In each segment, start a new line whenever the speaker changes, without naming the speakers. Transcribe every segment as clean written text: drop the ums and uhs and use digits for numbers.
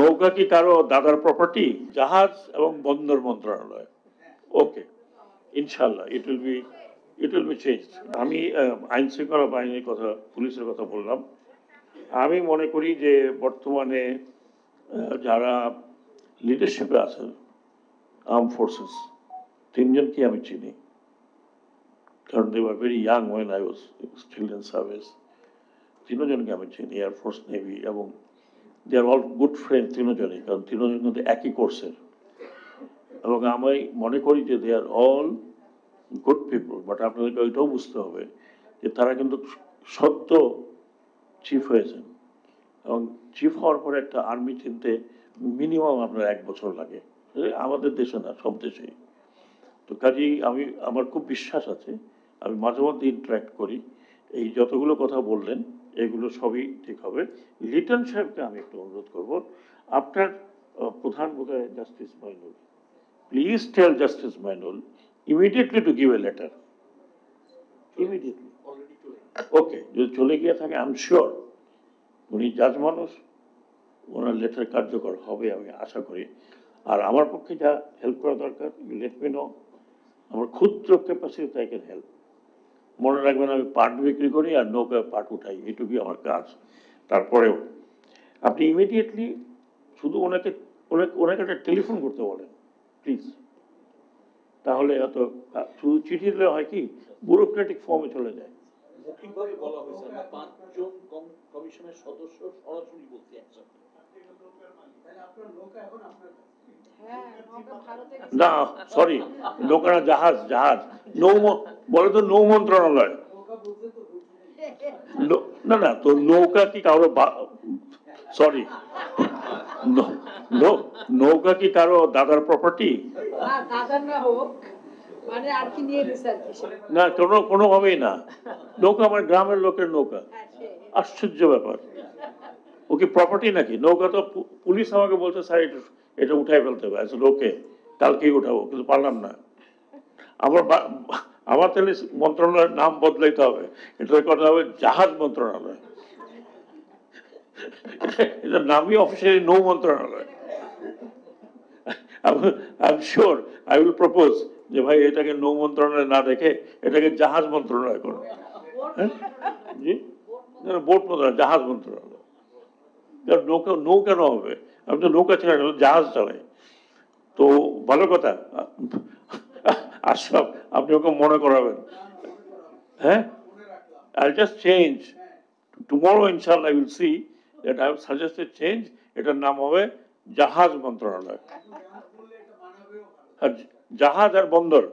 নৌকা কি কারো দাদার প্রপার্টি? জাহাজ এবং বন্দর মন্ত্রণালয়। ওকে, ইনশাল্লাহ ইট উইল বি চেঞ্জ। আমি আইন শৃঙ্খলা বাহিনীর কথা, পুলিশের কথা বললাম। আমি মনে করি যে বর্তমানে যারা লিডারশিপে আছেন আর্ম ফোর্সেস, তিনজনকে আমি চিনি, কারণ they were very young when I was still in service. তিনজনকে আমি চিনি, এয়ারফোর্স, নেভি, এবং they are all good friend তিনজনই, কারণ তিনজন কিন্তু একই কোর্সের। এবং আমি মনে করি যে দে are all good people, but আপনাদেরকে ওইটাও বুঝতে হবে যে তারা কিন্তু সদ্য চিফ হয়েছেন, এবং চিফ হওয়ার পরে একটা আর্মি চিনতে মিনিমাম আপনার 1 বছর লাগে, আমাদের দেশে না, সব দেশেই। তো কাজেই আমার খুব বিশ্বাস আছে, আমি মাঝে মধ্যে ইন্টারাক্ট করি, এই যতগুলো কথা বললেন এগুলো সবই ঠিক হবে। লিটন সাহেবকে আমি একটু অনুরোধ করব, আপনার প্রধান বোধহয় justice Mainul, please tell justice Mainul immediately to give a letter, immediately. Okay, যদি চলে গিয়ে থাকে আই এম শিওর উনি জাজ মানুষ, ওনার লেটার কার্যকর হবে আমি আশা করি। আর আমার পক্ষে যা হেল্প করা দরকার ইউ লেট মি নো, আমার ক্ষুদ্র ক্যাপাসিটি আই ক্যান হেল্প। মনে রাখবেন আমি পাট বিক্রি করি আর নৌকায় পাট উঠাই, এটুকুই আমার কাজ। তারপরেও আপনি ইমিডিয়েটলি শুধু ওনাকে একটা টেলিফোন করতে বলেন প্লিজ, তাহলে এত শুধু চিঠি দিলে হয় কি ব্যুরোক্রেটিক ফর্মে চলে যায়।
মৌখিকভাবে বলা হয়েছে আমরা 5 জন কমিশনের সদস্য সরাসরি বলছি একসাথে।
না সরি, নৌকা না, জাহাজ, নৌ বলে তো নৌ মন্ত্রণালয়। না না, তো নৌকা কি কারো, সরি, নৌকা কি কারো দাদার প্রপার্টি? না, কোনোভাবেই না। নৌকা আমার গ্রামের লোকের নৌকা। আশ্চর্য ব্যাপার, ও কি প্রপার্টি নাকি? নৌকা তো পুলিশ আমাকে বলছে স্যার এটা উঠাই ফেলতে হবে, ওকে কালকেই উঠাবো, কিন্তু পারলাম না। আমার তাহলে মন্ত্রণালয়ের নাম বদলাইতে হবে, এটা কথা হবে জাহাজ মন্ত্রণালয়। এটার নামই অফিসিয়ালি নৌ মন্ত্রণালয়। I am sure I will propose যে ভাই এটাকে নৌ মন্ত্রণালয় না দেখে এটাকে জাহাজ মন্ত্রণালয় করো। জি, বোট মন্ত্রণালয়, জাহাজ মন্ত্রণালয়। নৌ কেন হবে? আমি তো নৌকা চালাই না, জাহাজ চালাই। তো ভালো কথা, আশরাফ আপনি ওকে মনে করাবেন। হ্যাঁ, I'll just change tomorrow inshallah I will see that I have suggested change, এটার নাম হবে জাহাজ মন্ত্রণালয়। জাহাজ আর বন্দর,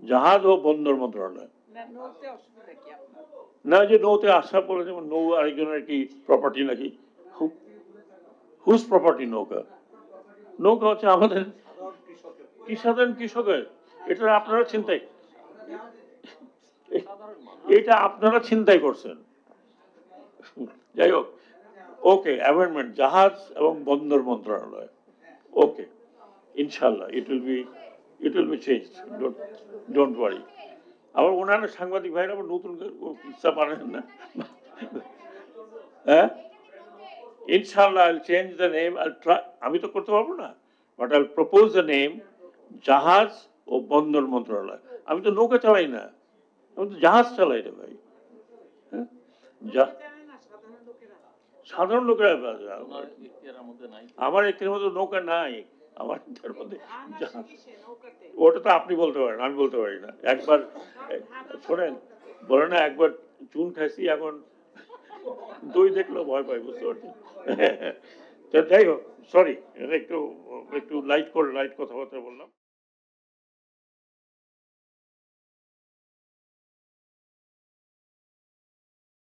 জাহাজ ও বন্দর মন্ত্রণালয়। না, যে নৌতে আশরাফ বলে যেমন নৌ আরেকজনের কি প্রপার্টি নাকি? হুজ প্রপার্টি নৌকা? নৌকা হচ্ছে আমাদের সাধারণ কৃষকের। এটা আপনারা চিন্তাই, এটা আপনারা চিন্তাই করছেন। যাই হোক, ওকে, অ্যামেন্ডমেন্ট জাহাজ এবং বন্দর মন্ত্রণালয়। ওকে, ইনশাল্লাহ it will be change, don't worry. আবার ওনারা সাংবাদিক ভাইরা আবার নতুন ইচ্ছা পারেন না। হ্যাঁ, ইনশাল্লাহ আইল চেঞ্জ দ্য নেম, আমি তো করতে পারবো না, বাট আইল প্রপোজ দ্য নেম জাহাজ ও বন্দর মন্ত্রণালয়। আমি তো নৌকা চালাই না, আমি তো জাহাজ চালাই রে ভাই। হ্যাঁ, সাধারণ লোকেরা, আমার এর মধ্যে নৌকা নাই, আমার মধ্যে ওটা তো আপনি বলতে পারেন, আমি বলতে পারি না। একবার শোনেন, বলে না একবার চুন খাইছি, এখন দই দেখলেও ভয় পাই, বুঝতে পারছেন? যাই হোক, সরি, একটু লাইট কথাবার্তা বললাম।